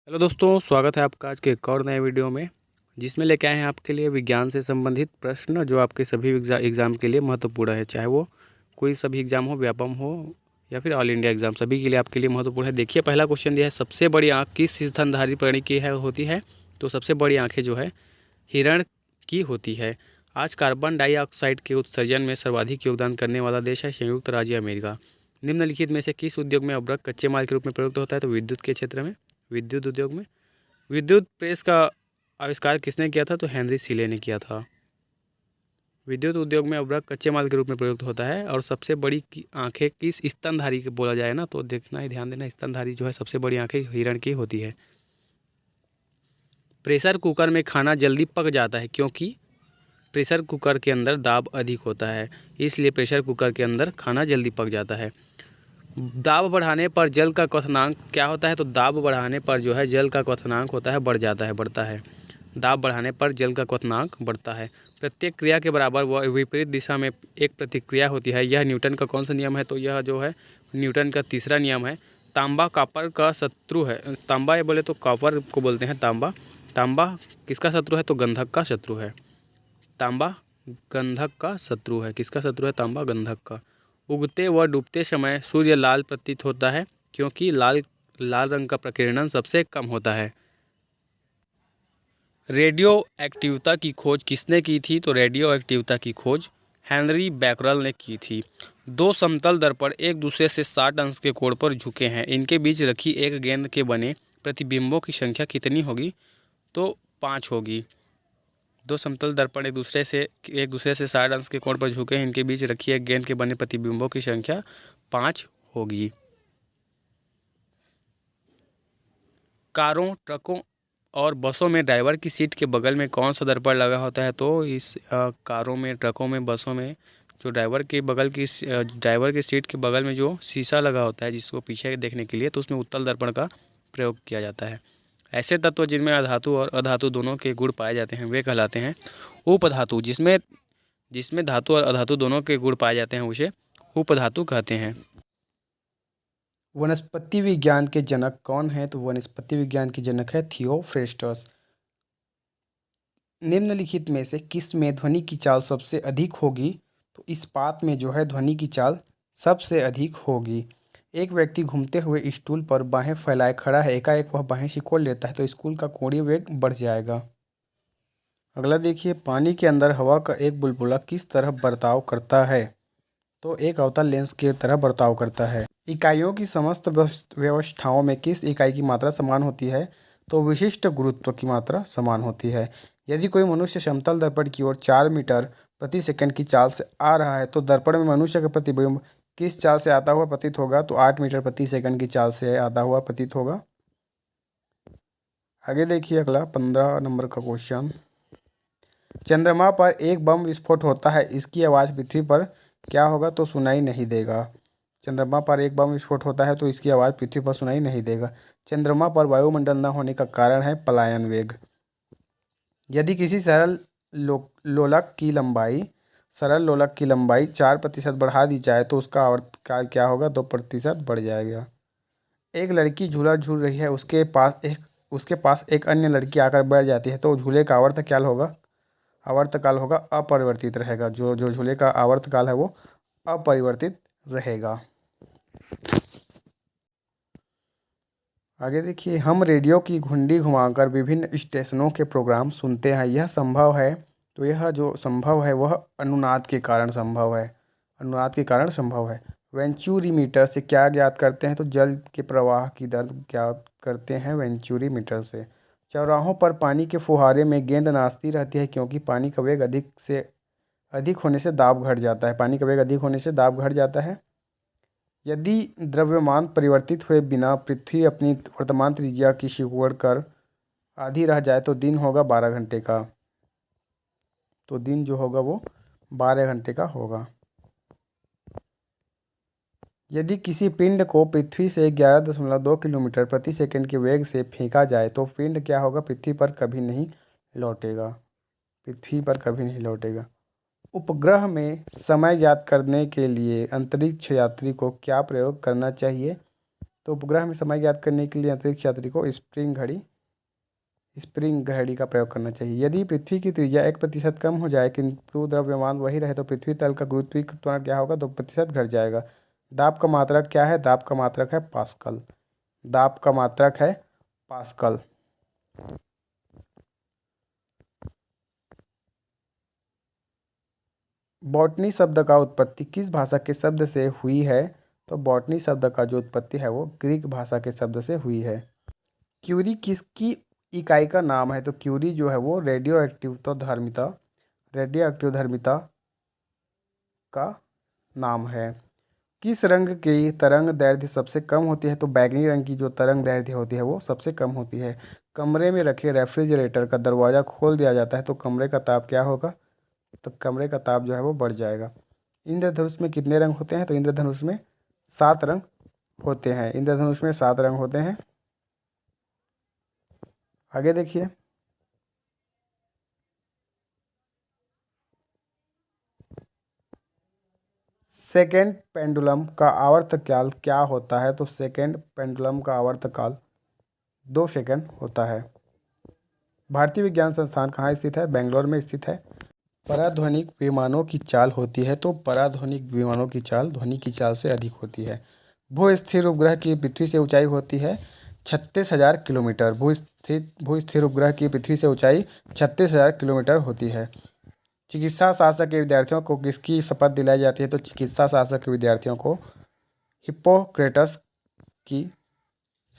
Hello दोस्तों, स्वागत है आपका आज के एक और नए वीडियो में, जिसमें लेके आए हैं आपके लिए विज्ञान से संबंधित प्रश्न जो आपके सभी एग्ज़ाम के लिए महत्वपूर्ण है। चाहे वो कोई सभी एग्ज़ाम हो, व्यापम हो या फिर ऑल इंडिया एग्ज़ाम, सभी के लिए आपके लिए महत्वपूर्ण है। देखिए, पहला क्वेश्चन दिया है, सबसे बड़ी आँख किस स्तनधारी प्राणी की होती है? तो सबसे बड़ी आँखें जो है हिरण की होती है। आज कार्बन डाइऑक्साइड के उत्सर्जन में सर्वाधिक योगदान करने वाला देश है संयुक्त राज्य अमेरिका। निम्नलिखित में से किस उद्योग में अभ्रक कच्चे माल के रूप में प्रयुक्त होता है? तो विद्युत के क्षेत्र में, विद्युत उद्योग में। विद्युत प्रेस का आविष्कार किसने किया था? तो हेनरी सीले ने किया था। विद्युत उद्योग में अभ्रक कच्चे माल के रूप में प्रयुक्त होता है। और सबसे बड़ी की आंखें किस स्तनधारी के बोला जाए ना, तो देखना ही, ध्यान देना, स्तनधारी जो है सबसे बड़ी आंखें हिरण की होती है। प्रेशर कुकर में खाना जल्दी पक जाता है क्योंकि प्रेशर कुकर के अंदर दाब अधिक होता है, इसलिए प्रेशर कुकर के अंदर खाना जल्दी पक जाता है। दाब बढ़ाने पर जल का क्वथनांक क्या होता है? तो दाब बढ़ाने पर जो है जल का क्वथनांक होता है, बढ़ जाता है, बढ़ता है। दाब बढ़ाने पर जल का क्वथनांक बढ़ता है। प्रत्येक क्रिया के बराबर व विपरीत दिशा में एक प्रतिक्रिया होती है। यह न्यूटन का कौन सा नियम है? तो यह जो है न्यूटन का तीसरा नियम है। तांबा कॉपर का शत्रु है। तांबा ये बोले तो कॉपर को बोलते हैं तांबा। तांबा किसका शत्रु है? तो गंधक का शत्रु है। तांबा गंधक का शत्रु है। किसका शत्रु है? तांबा गंधक का। उगते व डूबते समय सूर्य लाल प्रतीत होता है क्योंकि लाल लाल रंग का प्रकीर्णन सबसे कम होता है। रेडियो एक्टिवता की खोज किसने की थी? तो रेडियो एक्टिवता की खोज हेनरी बैकरल ने की थी। दो समतल दर्पण एक दूसरे से 60 अंश के कोण पर झुके हैं। इनके बीच रखी एक गेंद के बने प्रतिबिंबों की संख्या कितनी होगी? तो 5 होगी। दो समतल दर्पण एक दूसरे से 60 अंश के कोण पर झुके हैं। इनके बीच रखी एक गेंद के बने प्रतिबिंबों की संख्या 5 होगी। कारों, ट्रकों और बसों में ड्राइवर की सीट के बगल में कौन सा दर्पण लगा होता है? तो इस कारों में, ट्रकों में, बसों में जो ड्राइवर की सीट के बगल में जो शीशा लगा होता है जिसको पीछे देखने के लिए, तो उसमें उत्तल दर्पण का प्रयोग किया जाता है। ऐसे तत्व जिनमें अधातु और अधातु दोनों के गुण पाए जाते हैं वे कहलाते हैं उपधातु। जिसमें जिसमें धातु और अधातु दोनों के गुण पाए जाते हैं उसे उपधातु कहते हैं। वनस्पति विज्ञान के जनक कौन है? तो वनस्पति विज्ञान के जनक है थियोफ्रेस्टस। निम्नलिखित में से किस में ध्वनि की चाल सबसे अधिक होगी? तो इस्पात में जो है ध्वनि की चाल सबसे अधिक होगी। एक व्यक्ति घूमते हुए स्टूल पर बाहें फैलाए खड़ा है, एकाएक वह बाहें सिकोड़ लेता है तो स्कूल का कोणीय वेग बढ़ जाएगा। अगला देखिए, पानी के अंदर हवा का एक बुलबुला किस तरह बर्ताव करता है? तो एक अवतल लेंस की तरह बर्ताव करता है। इकाइयों की समस्त व्यवस्थाओं में किस इकाई की मात्रा समान होती है? तो विशिष्ट गुरुत्व की मात्रा समान होती है। यदि कोई मनुष्य समतल दर्पण की ओर 4 मीटर प्रति सेकंड की चाल से आ रहा है तो दर्पण में मनुष्य का प्रतिबिंब किस चाल से आता हुआ प्रतीत होगा? तो 8 मीटर प्रति सेकंड की चाल से आता हुआ प्रतीत होगा। आगे देखिए, अगला 15 नंबर का क्वेश्चन। चंद्रमा पर एक बम विस्फोट होता है, इसकी आवाज़ पृथ्वी पर क्या होगा? तो सुनाई नहीं देगा। चंद्रमा पर एक बम विस्फोट होता है तो इसकी आवाज़ पृथ्वी पर सुनाई नहीं देगा। चंद्रमा पर वायुमंडल न होने का कारण है पलायन वेग। यदि किसी सरल लोलक की लंबाई 4% बढ़ा दी जाए तो उसका आवर्तकाल क्या होगा? 2% बढ़ जाएगा। एक लड़की झूला झूल रही है, उसके पास एक अन्य लड़की आकर बैठ जाती है तो झूले का आवर्तकाल होगा अपरिवर्तित रहेगा। जो जो झूले का आवर्तकाल है वो अपरिवर्तित रहेगा। आगे देखिए, हम रेडियो की घुंडी घुमाकर विभिन्न स्टेशनों के प्रोग्राम सुनते हैं, यह संभव है? तो यह जो संभव है वह अनुनाद के कारण संभव है। अनुनाद के कारण संभव है। वेंचुरीमीटर से क्या ज्ञात करते हैं? तो जल के प्रवाह की दर ज्ञात करते हैं वेंचुरीमीटर से। चौराहों पर पानी के फुहारे में गेंद नाचती रहती है क्योंकि पानी का वेग अधिक होने से दाब घट जाता है। पानी का वेग अधिक होने से दाब घट जाता है। यदि द्रव्यमान परिवर्तित हुए बिना पृथ्वी अपनी वर्तमान त्रिज्या की सिकुड़ कर आधी रह जाए तो दिन होगा 12 घंटे का। तो दिन जो होगा वो 12 घंटे का होगा। यदि किसी पिंड को पृथ्वी से 11.2 किलोमीटर प्रति सेकंड के वेग से फेंका जाए तो पिंड क्या होगा? पृथ्वी पर कभी नहीं लौटेगा। पृथ्वी पर कभी नहीं लौटेगा। उपग्रह में समय ज्ञात करने के लिए अंतरिक्ष यात्री को क्या प्रयोग करना चाहिए? तो उपग्रह में समय ज्ञात करने के लिए अंतरिक्ष यात्री को स्प्रिंग घड़ी का प्रयोग करना चाहिए। यदि पृथ्वी की त्रिज्या 1% कम हो जाए किंतु द्रव्यमान वही रहे तो पृथ्वी तल का गुरुत्वीय त्वरण क्या होगा? 2% घट जाएगा। दाब का मात्रक क्या है? दाब का मात्रक है पास्कल। दाब का मात्रक है पास्कल। बॉटनी शब्द का उत्पत्ति किस भाषा के शब्द से हुई है? तो बॉटनी शब्द का जो उत्पत्ति है वो ग्रीक भाषा के शब्द से हुई है। क्यूरी किसकी इकाई का नाम है? तो क्यूरी जो है वो रेडियो एक्टिव धर्मिता का नाम है। किस रंग की तरंग दैर्ध्य सबसे कम होती है? तो बैगनी रंग की जो तरंग दैर्ध्य होती है वो सबसे कम होती है। कमरे में रखे रेफ्रिजरेटर का दरवाज़ा खोल दिया जाता है तो कमरे का ताप क्या होगा? तो कमरे का ताप जो है वो बढ़ जाएगा। इंद्रधनुष में कितने रंग होते हैं? तो इंद्रधनुष में 7 रंग होते हैं। इंद्रधनुष में 7 रंग होते हैं। आगे देखिए, सेकेंड पेंडुलम का आवर्तकाल क्या होता है? तो सेकेंड पेंडुलम का आवर्तकाल 2 सेकंड होता है। भारतीय विज्ञान संस्थान कहाँ स्थित है? बेंगलोर में स्थित है। पराध्वनिक विमानों की चाल होती है तो पराध्वनिक विमानों की चाल ध्वनि की चाल से अधिक होती है। भू स्थिर उपग्रह की पृथ्वी से ऊंचाई होती है 36,000 किलोमीटर। भू स्थिर उपग्रह की पृथ्वी से ऊंचाई 36,000 किलोमीटर होती है। चिकित्सा शास्त्र के विद्यार्थियों को किसकी शपथ दिलाई जाती है? तो चिकित्सा शास्त्र के विद्यार्थियों को हिप्पोक्रेटस की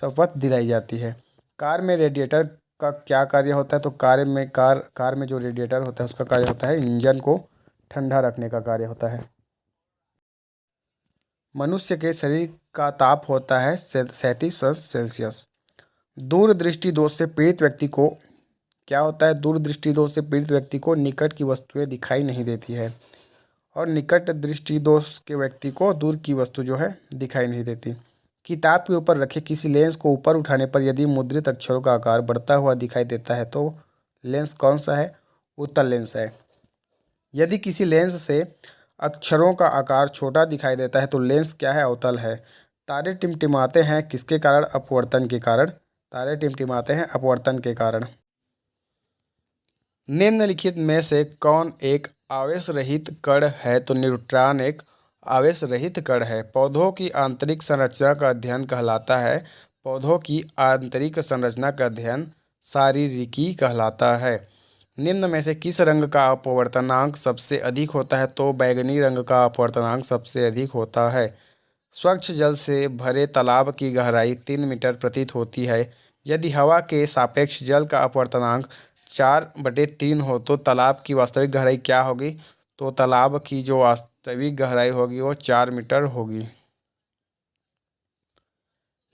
शपथ दिलाई जाती है। कार में रेडिएटर का क्या कार्य होता है? तो कार में जो रेडिएटर होता है उसका कार्य होता है इंजन को ठंडा रखने का कार्य होता है। मनुष्य के शरीर का ताप होता है 37 दूरदृष्टि दोष से पीड़ित व्यक्ति को क्या होता है? दूरदृष्टि दोष से पीड़ित व्यक्ति को निकट की वस्तुएं दिखाई नहीं देती है और निकट दृष्टि दोष के व्यक्ति को दूर की वस्तु जो है दिखाई नहीं देती। किताब के ऊपर रखे किसी लेंस को ऊपर उठाने पर यदि मुद्रित अक्षरों का आकार बढ़ता हुआ दिखाई देता है तो लेंस कौन सा है? उत्तल लेंस है। यदि किसी लेंस से अक्षरों का आकार छोटा दिखाई देता है तो लेंस क्या है? अवतल है। तारे टिमटिमाते हैं किसके कारण? अपवर्तन के कारण। तारे टिमटिमाते हैं अपवर्तन के कारण। निम्नलिखित में से कौन एक आवेश रहित कण है? तो न्यूट्रॉन एक आवेश रहित कण है। पौधों की आंतरिक संरचना का अध्ययन कहलाता है। पौधों की आंतरिक संरचना का अध्ययन शारीरिकी कहलाता है। निम्न में से किस रंग का अपवर्तनांक सबसे अधिक होता है? तो बैगनी रंग का अपवर्तनांक सबसे अधिक होता है। स्वच्छ जल से भरे तालाब की गहराई 3 मीटर प्रतीत होती है। यदि हवा के सापेक्ष जल का अपवर्तनांक 4/3 हो तो तालाब की वास्तविक गहराई क्या होगी? तो तालाब की जो वास्तविक गहराई होगी वो 4 मीटर होगी।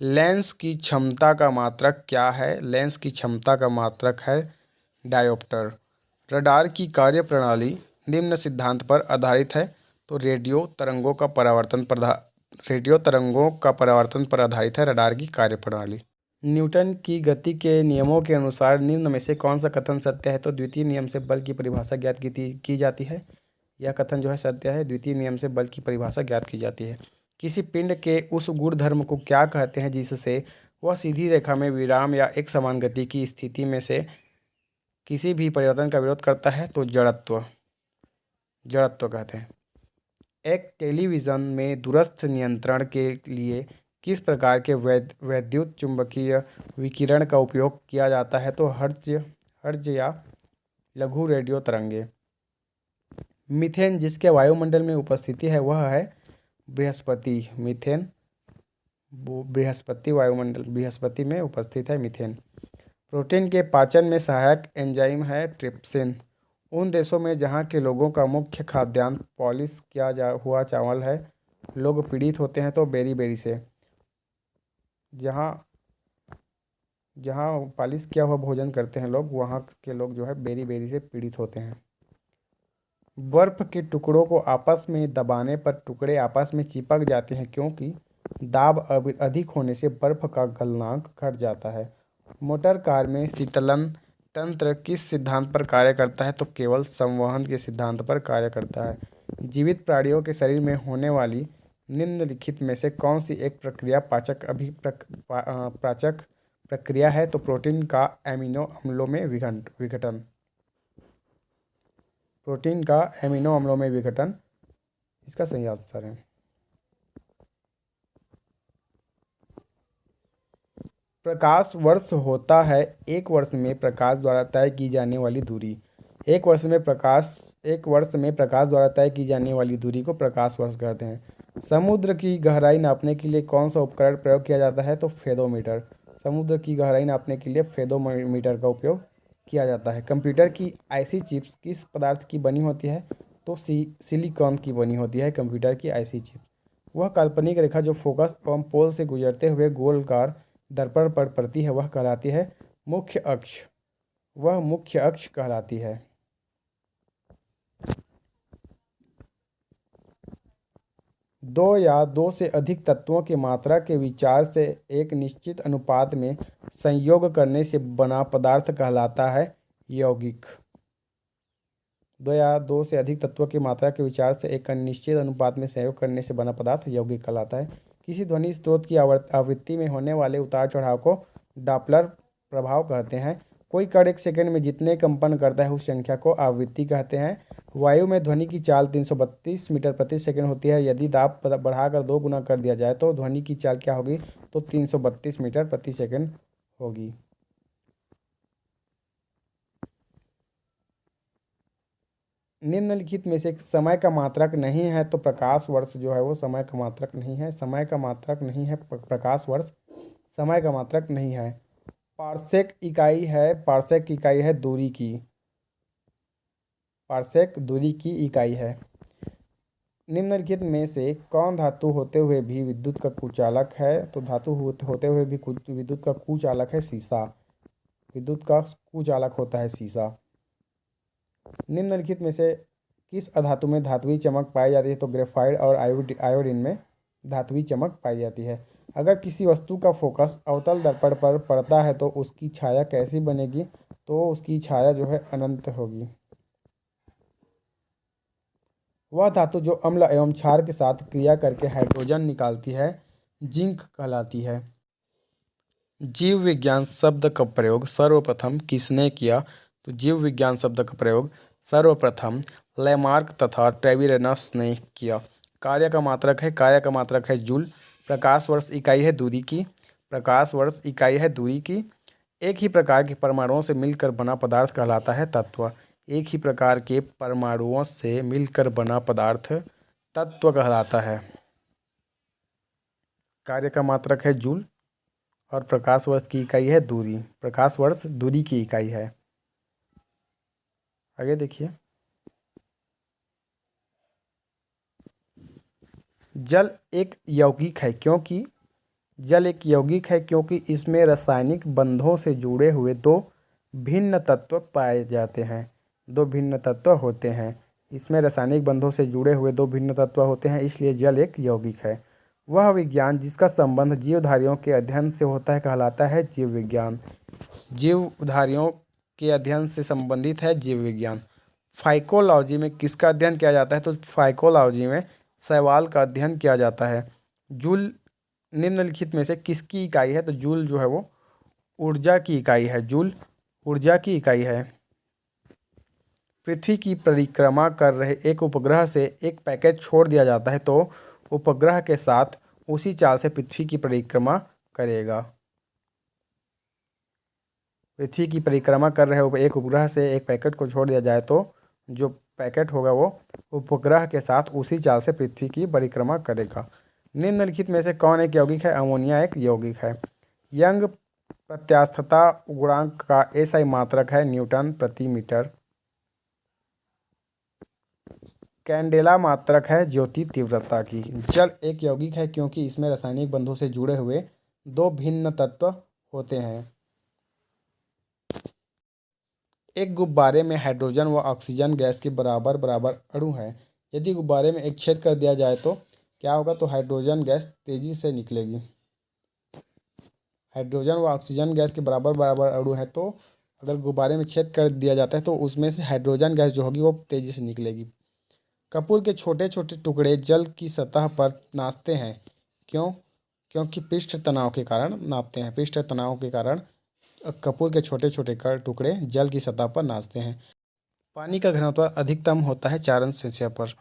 लेंस की क्षमता का मात्रक क्या है? लेंस की क्षमता का मात्रक है डायोप्टर। रडार की कार्यप्रणाली निम्न सिद्धांत पर आधारित है। तो रेडियो तरंगों का परावर्तन पर आधारित है रडार की कार्यप्रणाली। न्यूटन की गति के नियमों के अनुसार निम्न में से कौन सा कथन सत्य है? तो द्वितीय नियम से बल की परिभाषा ज्ञात की जाती है। यह कथन जो है सत्य है। द्वितीय नियम से बल की परिभाषा ज्ञात की जाती है। किसी पिंड के उस गुणधर्म को क्या कहते हैं जिससे वह सीधी रेखा में विराम या एक समान गति की स्थिति में से किसी भी परिवर्तन का विरोध करता है? तो जड़त्व कहते हैं। एक टेलीविज़न में दूरस्थ नियंत्रण के लिए किस प्रकार के वैद्युत चुंबकीय विकिरण का उपयोग किया जाता है? तो हर्ट्ज या लघु रेडियो तरंगे। मीथेन जिसके वायुमंडल में उपस्थिति है वह है बृहस्पति। मीथेन बृहस्पति में उपस्थित है मीथेन। प्रोटीन के पाचन में सहायक एंजाइम है ट्रिप्सिन। उन देशों में जहाँ के लोगों का मुख्य खाद्यान्न पॉलिश किया हुआ चावल है लोग पीड़ित होते हैं तो बेरी से। जहाँ पॉलिश किया हुआ भोजन करते हैं लोग वहाँ के लोग जो है बेरी से पीड़ित होते हैं। बर्फ़ के टुकड़ों को आपस में दबाने पर टुकड़े आपस में चिपक जाते हैं क्योंकि दाब अधिक होने से बर्फ़ का गलनांक घट जाता है। मोटर कार में शीतलन तंत्र किस सिद्धांत पर कार्य करता है? तो केवल संवहन के सिद्धांत पर कार्य करता है। जीवित प्राणियों के शरीर में होने वाली निम्नलिखित में से कौन सी एक प्रक्रिया पाचक प्रक्रिया है? तो प्रोटीन का एमिनो अम्लों में विघटन। प्रोटीन का एमिनो अम्लों में विघटन इसका सही आंसर है। प्रकाश वर्ष होता है एक वर्ष में प्रकाश द्वारा तय की जाने वाली दूरी। एक वर्ष में प्रकाश द्वारा तय की जाने वाली दूरी को प्रकाश वर्ष कहते हैं। समुद्र की गहराई नापने के लिए कौन सा उपकरण प्रयोग किया जाता है? तो फेदोमीटर। समुद्र की गहराई नापने के लिए फेदोमीटर का उपयोग किया जाता है। कंप्यूटर की आईसी चिप्स किस पदार्थ की बनी होती है? तो सिलिकॉन की बनी होती है कंप्यूटर की आईसी चिप। वह काल्पनिक रेखा जो फोकस एवं पोल से गुजरते हुए गोलाकार दर्पण पर पड़ती है वह कहलाती है मुख्य अक्ष। वह मुख्य अक्ष कहलाती है। दो या दो से अधिक तत्वों की मात्रा के विचार से एक निश्चित अनुपात में संयोग करने से बना पदार्थ कहलाता है यौगिक। दो या दो से अधिक तत्वों की मात्रा के विचार से एक निश्चित अनुपात में संयोग करने से बना पदार्थ यौगिक कहलाता है। किसी ध्वनि स्रोत की आवृत्ति में होने वाले उतार चढ़ाव को डॉपलर प्रभाव कहते हैं। कोई कण एक सेकंड में जितने कंपन करता है उस संख्या को आवृत्ति कहते हैं। वायु में ध्वनि की चाल 332 मीटर प्रति सेकंड होती है। यदि दाब बढ़ाकर 2 गुना कर दिया जाए तो ध्वनि की चाल क्या होगी? तो 332 मीटर प्रति सेकंड होगी। निम्नलिखित में से समय का मात्रक नहीं है तो प्रकाश वर्ष जो है वो समय का मात्रक नहीं है। समय का मात्रक नहीं है प्रकाश वर्ष समय का मात्रक नहीं है। पार्सेक की इकाई है दूरी की। पार्सेक दूरी की इकाई है। निम्नलिखित में से कौन धातु होते हुए भी विद्युत का कुचालक है? तो धातु होते हुए भी विद्युत का कुचालक है शीशा। विद्युत का कुचालक होता है शीशा। निम्नलिखित में से किस अधातु में धात्विक चमक पाई जाती है? तो ग्रेफाइट और आयोडीन में धात्विक चमक पाई जाती है। अगर किसी वस्तु का फोकस अवतल दर्पण पर पड़ता है तो उसकी छाया कैसी बनेगी? तो उसकी छाया जो है अनंत होगी। वह धातु जो अम्ल एवं क्षार के साथ क्रिया करके हाइड्रोजन निकालती है जिंक कहलाती है। जीव विज्ञान शब्द का प्रयोग सर्वप्रथम किसने किया? तो जीव विज्ञान शब्द का प्रयोग सर्वप्रथम लैमार्क तथा ट्रेविरनस ने किया। कार्य का मात्रक है जूल। प्रकाश वर्ष इकाई है दूरी की। एक ही प्रकार के परमाणुओं से मिलकर बना पदार्थ कहलाता है तत्व। एक ही प्रकार के परमाणुओं से मिलकर बना पदार्थ तत्व कहलाता है। कार्य का मात्रक है जूल और प्रकाश वर्ष की इकाई है दूरी। प्रकाश वर्ष दूरी की इकाई है। आगे देखिए, जल एक यौगिक है क्योंकि इसमें रासायनिक बंधों से जुड़े हुए दो भिन्न तत्व पाए जाते हैं। दो भिन्न तत्व होते हैं। इसमें रासायनिक बंधों से जुड़े हुए दो भिन्न तत्व होते हैं, इसलिए जल एक यौगिक है। वह विज्ञान जिसका संबंध जीवधारियों के अध्ययन से होता है कहलाता है जीव विज्ञान। जीवधारियों के अध्ययन से संबंधित है जीव विज्ञान। फाइकोलॉजी में किसका अध्ययन किया जाता है? तो फाइकोलॉजी में शैवाल का अध्ययन किया जाता है। जूल निम्नलिखित में से किसकी इकाई है? तो जूल जो है वो ऊर्जा की इकाई है। जूल ऊर्जा की इकाई है। पृथ्वी की परिक्रमा कर रहे एक उपग्रह से एक पैकेट छोड़ दिया जाता है तो उपग्रह के साथ उसी चाल से पृथ्वी की परिक्रमा करेगा। पृथ्वी की परिक्रमा कर रहे एक उपग्रह से एक पैकेट को छोड़ दिया जाए तो जो पैकेट होगा वो उपग्रह के साथ उसी चाल से पृथ्वी की परिक्रमा करेगा। निम्नलिखित में से कौन एक यौगिक है? अमोनिया एक यौगिक है। यंग प्रत्यास्थता गुणांक का एसआई मात्रक है न्यूटन प्रति मीटर। कैंडेला मात्रक है ज्योति तीव्रता की। जल एक यौगिक है क्योंकि इसमें रासायनिक बंधों से जुड़े हुए दो भिन्न तत्व होते हैं। एक गुब्बारे में हाइड्रोजन व ऑक्सीजन गैस के बराबर बराबर अणु हैं। यदि गुब्बारे में एक छेद कर दिया जाए तो क्या होगा? तो हाइड्रोजन गैस तेजी से निकलेगी। हाइड्रोजन व ऑक्सीजन गैस के बराबर बराबर अणु है तो अगर गुब्बारे में छेद कर दिया जाता है तो उसमें से हाइड्रोजन गैस जो होगी वो तेजी से निकलेगी। कपूर के छोटे छोटे टुकड़े जल की सतह पर नाचते हैं। क्यों? क्योंकि पृष्ठ तनाव के कारण नापते हैं। पृष्ठ तनाव के कारण कपूर के छोटे छोटे टुकड़े जल की सतह पर नाचते हैं। पानी का घनत्व अधिकतम होता है 4 अंश सेल्सियस पर।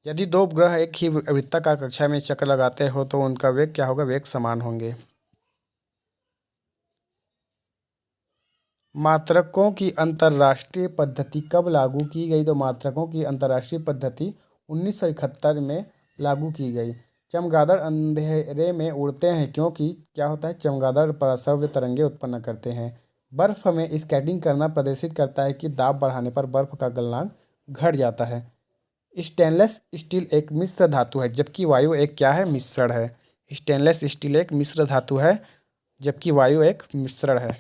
यदि दो उपग्रह एक ही वृत्ताकार कक्षा में चक्कर लगाते हो तो उनका वेग क्या होगा? वेग समान होंगे। मात्रकों की अंतर्राष्ट्रीय पद्धति कब लागू की गई? तो मात्रकों की अंतर्राष्ट्रीय पद्धति 1971 में लागू की गई। चमगादड़ अंधेरे में उड़ते हैं क्योंकि क्या होता है? चमगादड़ पराश्रव्य तरंगें उत्पन्न करते हैं। बर्फ में स्केटिंग करना प्रदर्शित करता है कि दाब बढ़ाने पर बर्फ का गलनांक घट जाता है। स्टेनलेस स्टील एक मिश्र धातु है जबकि वायु एक क्या है? मिश्रण है। स्टेनलेस स्टील एक मिश्र धातु है जबकि वायु एक मिश्रण है।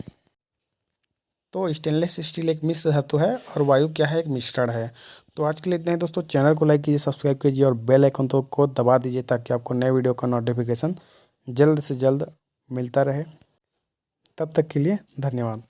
तो स्टेनलेस स्टील एक मिश्र धातु है और वायु क्या है? एक मिश्रण है। तो आज के लिए इतना ही दोस्तों। चैनल को लाइक कीजिए, सब्सक्राइब कीजिए और बेल आइकन को दबा दीजिए ताकि आपको नए वीडियो का नोटिफिकेशन जल्द से जल्द मिलता रहे। तब तक के लिए धन्यवाद।